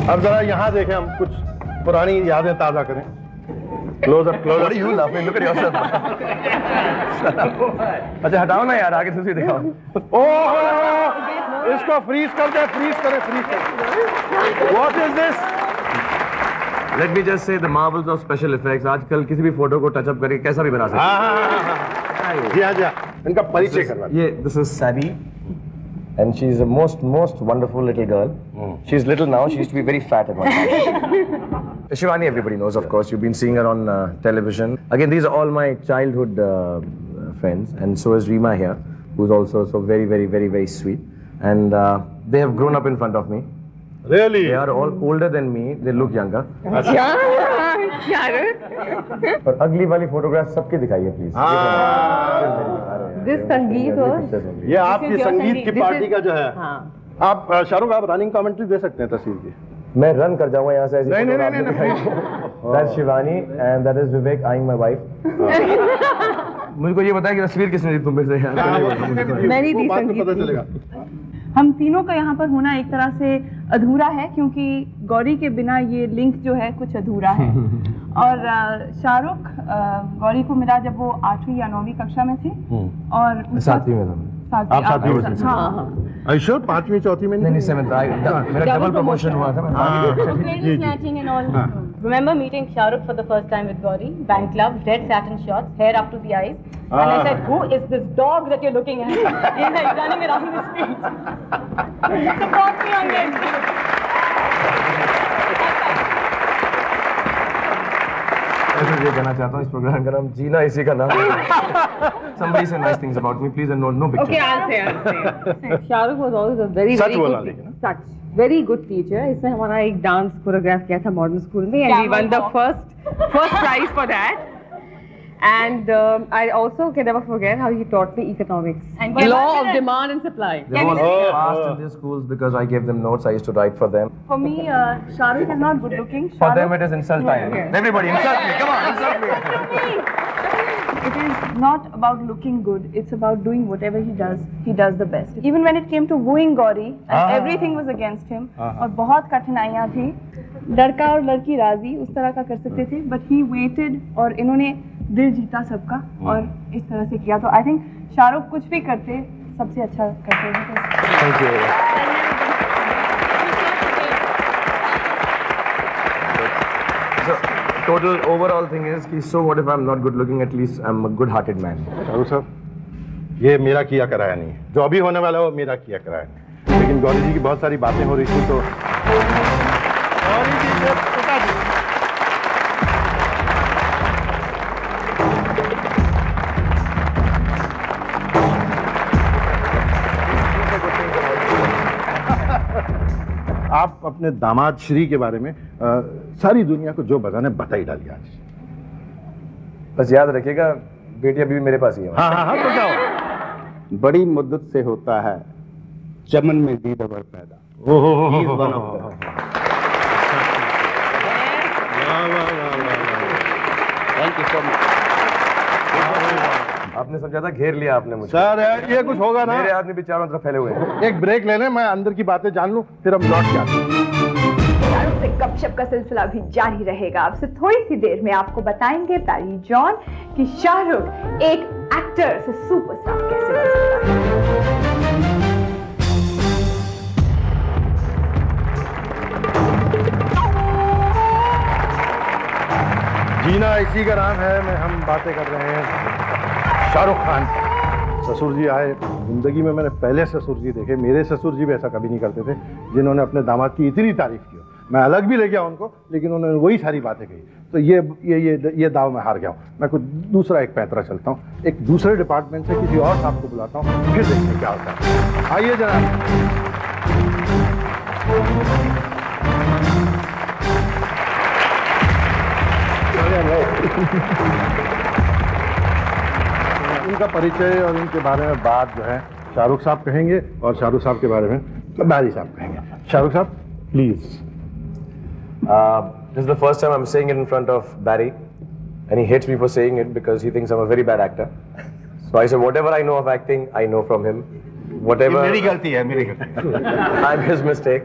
अब जरा यहाँ देखें, हम कुछ पुरानी यादें ताजा करें। Close up, close up. You laughing, look at yourself. अच्छा हटाओ ना यार, आगे तुझे दिखाओ। ओह, इसको फ्रीज कर दे, फ्रीज करे, फ्रीज करे। What is this? Let me just say the marvels of special effects. आजकल किसी भी फोटो को टच अप करके कैसा भी बना सकते हैं। जी हाँ जी हाँ, इनका परिचय करवा। ये this is Sadie, and she is a most wonderful little girl. She's little now. She used to be very fat at one time. Shivani, everybody knows, of course. You've been seeing her on television. Again, these are all my childhood friends, and so is Reema here, who's also so very sweet. And they have grown up in front of me. Really? They are all older than me. They look younger. पर अगली वाली photograph सबके दिखाइए please. This संगीत और ये आपकी संगीत की पार्टी का जो है। आप शाहरुख, आप रनिंग कमेंट्री दे सकते हैं तस्वीर की। मैं रन कर जाऊंगा यहाँ से। नहीं। That's Shivani and that is Vivek eyeing my wife. मुझको ये बताया कि तस्वीर किसने दी तुम में से? मैंने दी संगीत। हम तीनों का यहाँ पर होना एक तरह से अधूरा है, क्योंकि गौरी के बिना ये लिंक जो है कुछ अधूरा है। और शाहरुख गौरी को मिला जब वो 8वीं या 9वीं कक्षा में थे, और 7वीं में था। आप 7वीं में थे? हाँ। श्योर? 5वीं 4वीं में नहीं 7th। मेरा डबल प्रमोशन हुआ था। Remember meeting Shahrukh for the first time with Gauri, band club, red satin shorts, hair up to the eyes, and I said, "Who is this dog that you're looking at?" He's like running around the street. Support me on this. ये कहना चाहता हूँ, इस programme का नाम जीना इसी का नाम है। Somebody say nice things about me, please, and no pictures. Okay, I'll say. Shahrukh was always a very very good teacher. इसने हमारा एक डांस कोरियोग्राफ किया था मॉडर्न स्कूल में, and we won the first prize for that. And I also can never forget how he taught me economics and law of demand and supply. They all passed in their schools because I gave them notes. I used to write for them. For me, Shahrukh is not good looking. For them, it is insult time. Everybody, insult me. Come on, insult me. It is not about looking good. It's about doing whatever he does. He does the best. Even when it came to wooing Gauri, and everything was against him, और बहुत कठिनाइयाँ थी। लड़का और लड़की राजी उस तरह का कर सकते थे, but he waited, और इन्होंने दिल जीता सबका, और इस तरह से किया। तो I think शाहरुख कुछ भी करते सबसे अच्छा करते हैं। Thank you. So, total overall thing is कि so what if I'm not good looking, at least I'm a good hearted man. Shahrukh साहब, ये मेरा किया कराया नहीं है, जो अभी होने वाला है वो मेरा किया कराया नहीं। लेकिन गौरी जी की बहुत सारी बातें हो रही थी, तो गौरी जी के पिताजी आप अपने दामाद श्री के बारे में सारी दुनिया को जो बताना बता ही डालिए आज। बस याद रखिएगा, बेटी अभी भी मेरे पास ही है। हाँ, तो क्या हुआ? बड़ी मुद्दत से होता है चमन में दीद अबर पैदा। Thank you so much. आपने समझा था घेर लिया आपने मुझे। सर ये कुछ होगा ना, मेरे आदमी भी चारों तरफ फैले हुए हैं। एक ब्रेक ले लें, मैं अंदर की बातें जान लूं, फिर हम लौट के आते हैं। शाहरुख से गपशप का सिलसिला भी जारी रहेगा। आपसे थोड़ी सी देर में आपको बताएंगे पैरी जॉन कि शाहरुख एक एक्टर से सुपरस्टार कैसे बन सकता है। जीना इसी का नाम है में हम बातें कर रहे हैं शाहरुख खान। ससुर जी आए, जिंदगी में मैंने पहले ससुर जी देखे, मेरे ससुर जी भी ऐसा कभी नहीं करते थे जिन्होंने अपने दामाद की इतनी तारीफ की। मैं अलग भी ले गया उनको, लेकिन उन्होंने वही सारी बातें कही। तो ये दाव मैं हार गया हूँ। मैं कुछ दूसरा एक पैंतरा चलता हूँ, एक दूसरे डिपार्टमेंट से किसी और साहब को बुलाता हूँ, फिर देखते क्या होता है। आइए जनाब। इनका परिचय और इनके बारे में बात जो है शाहरुख साहब कहेंगे, और शाहरुख साहब के बारे में बैरी साहब कहेंगे। शाहरुख साहब please. This is the first time I'm saying it in front of Barry, and he hates me for saying it because he thinks I'm a very bad actor. So I said whatever I know of acting, I know from him. Whatever. मेरी गलती है, मेरी गलती। I'm his mistake.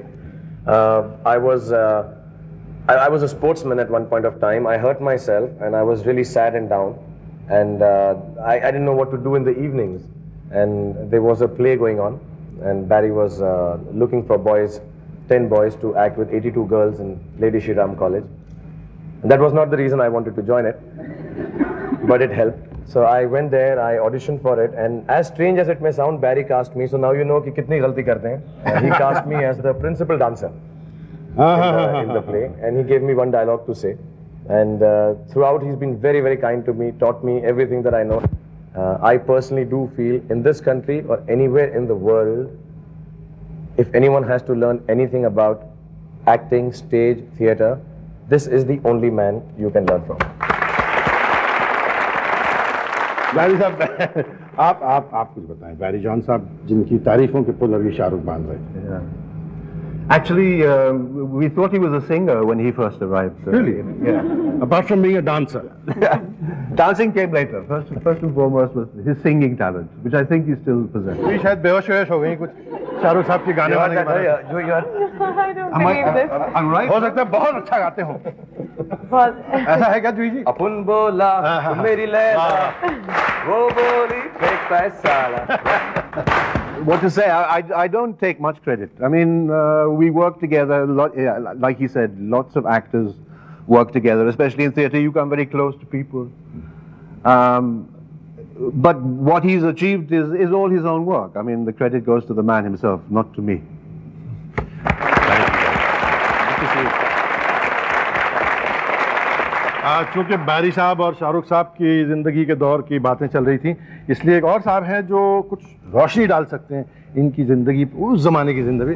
I was a sportsman at one point of time. I hurt myself and I was really sad and down. And I didn't know what to do in the evenings. And there was a play going on. And Barry was looking for boys, 10 boys to act with 82 girls in Lady Shri Ram College. And that was not the reason I wanted to join it. But it helped. So I went there, I auditioned for it, and as strange as it may sound, Barry cast me. So now you know कि कितनी गलती करते हैं. He cast me as the principal dancer in the play, and he gave me one dialogue to say. And throughout, he's been very, very kind to me, taught me everything that I know. I personally do feel in this country or anywhere in the world, if anyone has to learn anything about acting, stage, theatre, this is the only man you can learn from. बैरी साहब आप कुछ बताएं. Barry John साहब जिनकी तारीफों के पुल अभी शाहरुख बांध रहे थे. Actually, we thought he was a singer when he first arrived. Really? Yeah. Apart from being a dancer. Dancing came later. First and foremost was his singing talent, which I think he still possesses. अभी शायद बेहोश हो गई कुछ शाहरुख साहब के गाने वाने के बारे में. I don't believe this. I'm right. हो सकता है बहुत अच्छा गाते हो. ऐसा है क्या जुई जी? अपुन बोला मेरी लैला वो बोली फेंकता है साला. What to say? I don't take much credit. I mean, we work together a lot. Yeah, like he said, lots of actors work together, especially in theatre. You come very close to people. But what he's achieved is all his own work. I mean, the credit goes to the man himself, not to me. चूंकि बैरी साहब और शाहरुख साहब की ज़िंदगी के दौर की बातें चल रही थी, इसलिए एक और साहब हैं जो कुछ रोशनी डाल सकते हैं इनकी ज़िंदगी, उस ज़माने की ज़िंदगी.